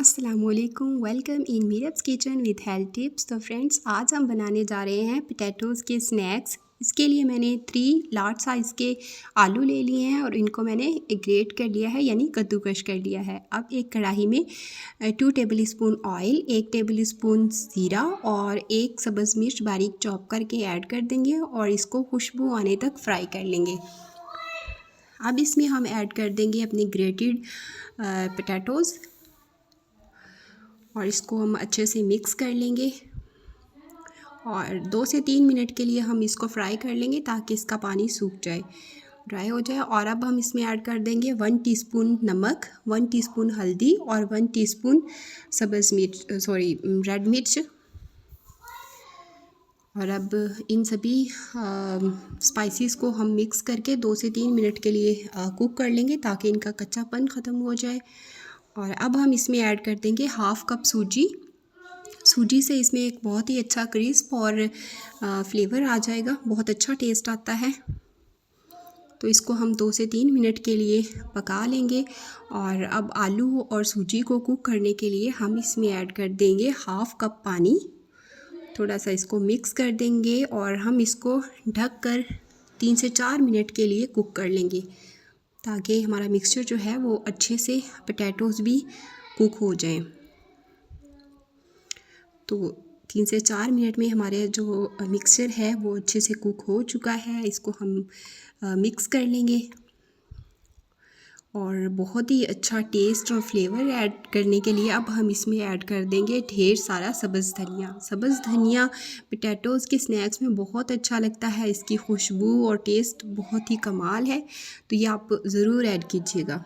अस्सलामुअलैकुम, welcome in Meerab's kitchen with health tips. तो friends, आज हम बनाने जा रहे हैं पोटैटोज़ के स्नैक्स। इसके लिए मैंने 3 लार्ज साइज़ के आलू ले लिए हैं और इनको मैंने ग्रेट कर लिया है, यानी कद्दूकश कर लिया है। अब एक कढ़ाई में 2 table spoon oil, 1 table spoon ज़ीरा और 1 सब्ज़ मिर्च बारीक चॉप करके ऐड कर देंगे और इसको खुशबू आने तक फ्राई कर लेंगे। अब इसमें हम ऐड कर देंगे अपने ग्रेटेड पोटैटोज़ और इसको हम अच्छे से मिक्स कर लेंगे और 2 से 3 मिनट के लिए हम इसको फ्राई कर लेंगे ताकि इसका पानी सूख जाए, ड्राई हो जाए। और अब हम इसमें ऐड कर देंगे 1 टीस्पून नमक, 1 टीस्पून हल्दी और 1 टीस्पून रेड मिर्च। और अब इन सभी स्पाइसेस को हम मिक्स करके 2 से 3 मिनट के लिए कुक कर लेंगे ताकि इनका कच्चापन ख़त्म हो जाए। और अब हम इसमें ऐड कर देंगे हाफ़ कप सूजी से इसमें एक बहुत ही अच्छा क्रिस्प और फ्लेवर आ जाएगा, बहुत अच्छा टेस्ट आता है। तो इसको हम 2 से 3 मिनट के लिए पका लेंगे। और अब आलू और सूजी को कुक करने के लिए हम इसमें ऐड कर देंगे हाफ़ कप पानी। थोड़ा सा इसको मिक्स कर देंगे और हम इसको ढक कर 3 से 4 मिनट के लिए कुक कर लेंगे ताकि हमारा मिक्सचर जो है वो अच्छे से पोटैटोज़ भी कुक हो जाएं। तो 3 से 4 मिनट में हमारे जो मिक्सचर है वो अच्छे से कुक हो चुका है। इसको हम मिक्स कर लेंगे और बहुत ही अच्छा टेस्ट और फ्लेवर ऐड करने के लिए अब हम इसमें ऐड कर देंगे ढेर सारा सब्ज़ धनिया पोटैटोज़ के स्नैक्स में बहुत अच्छा लगता है। इसकी खुशबू और टेस्ट बहुत ही कमाल है, तो ये आप ज़रूर ऐड कीजिएगा।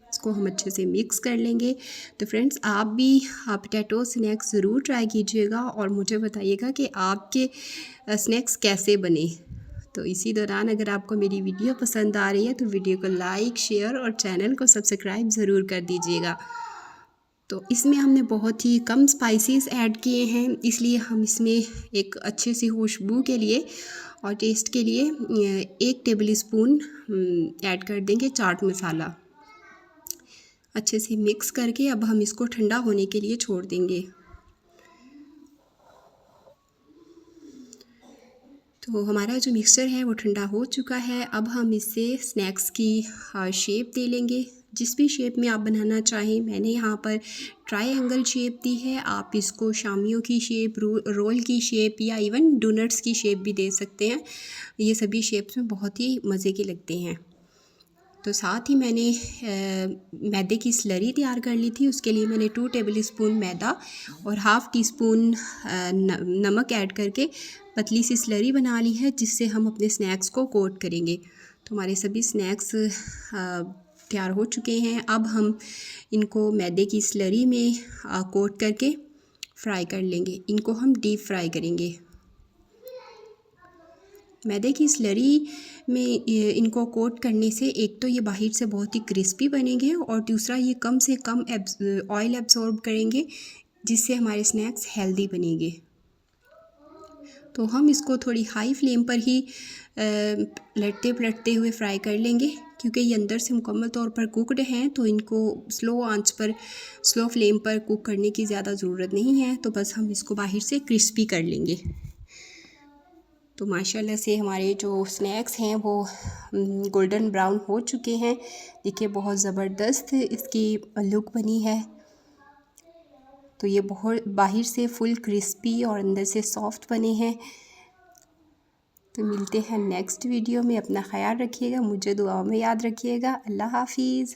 इसको हम अच्छे से मिक्स कर लेंगे। तो फ्रेंड्स, आप भी पोटैटो स्नैक्स ज़रूर ट्राई कीजिएगा और मुझे बताइएगा कि आपके स्नैक्स कैसे बने। तो इसी दौरान अगर आपको मेरी वीडियो पसंद आ रही है तो वीडियो को लाइक, शेयर और चैनल को सब्सक्राइब ज़रूर कर दीजिएगा। तो इसमें हमने बहुत ही कम स्पाइसेस ऐड किए हैं, इसलिए हम इसमें एक अच्छी सी खुशबू के लिए और टेस्ट के लिए 1 टेबल स्पून ऐड कर देंगे चाट मसाला। अच्छे से मिक्स करके अब हम इसको ठंडा होने के लिए छोड़ देंगे। तो हमारा जो मिक्सचर है वो ठंडा हो चुका है। अब हम इससे स्नैक्स की शेप दे लेंगे, जिस भी शेप में आप बनाना चाहें। मैंने यहाँ पर ट्रायंगल शेप दी है, आप इसको शामियों की शेप, रोल की शेप या इवन डोनट्स की शेप भी दे सकते हैं। ये सभी शेप्स में बहुत ही मज़े के लगते हैं। तो साथ ही मैंने मैदे की स्लरी तैयार कर ली थी। उसके लिए मैंने 2 टेबल स्पून मैदा और हाफ़ टी स्पून नमक ऐड करके पतली सी स्लरी बना ली है, जिससे हम अपने स्नैक्स को कोट करेंगे। तो हमारे सभी स्नैक्स तैयार हो चुके हैं। अब हम इनको मैदे की स्लरी में कोट करके फ्राई कर लेंगे। इनको हम डीप फ्राई करेंगे। मैदे की स्लरी में इनको कोट करने से एक तो ये बाहर से बहुत ही क्रिस्पी बनेंगे और दूसरा ये कम से कम ऑयल एब्जॉर्ब करेंगे, जिससे हमारे स्नैक्स हेल्दी बनेंगे। तो हम इसको थोड़ी हाई फ्लेम पर ही लटते पलटते हुए फ्राई कर लेंगे, क्योंकि ये अंदर से मुकम्मल तौर पर कुकड हैं। तो इनको स्लो फ्लेम पर कुक करने की ज़्यादा ज़रूरत नहीं है। तो बस हम इसको बाहर से क्रिस्पी कर लेंगे। तो माशाल्लाह से हमारे जो स्नैक्स हैं वो गोल्डन ब्राउन हो चुके हैं। देखिए, बहुत ज़बरदस्त इसकी लुक बनी है। तो ये बहुत बाहर से फुल क्रिस्पी और अंदर से सॉफ्ट बने हैं। तो मिलते हैं नेक्स्ट वीडियो में। अपना ख्याल रखिएगा, मुझे दुआ में याद रखिएगा। अल्लाह हाफिज़।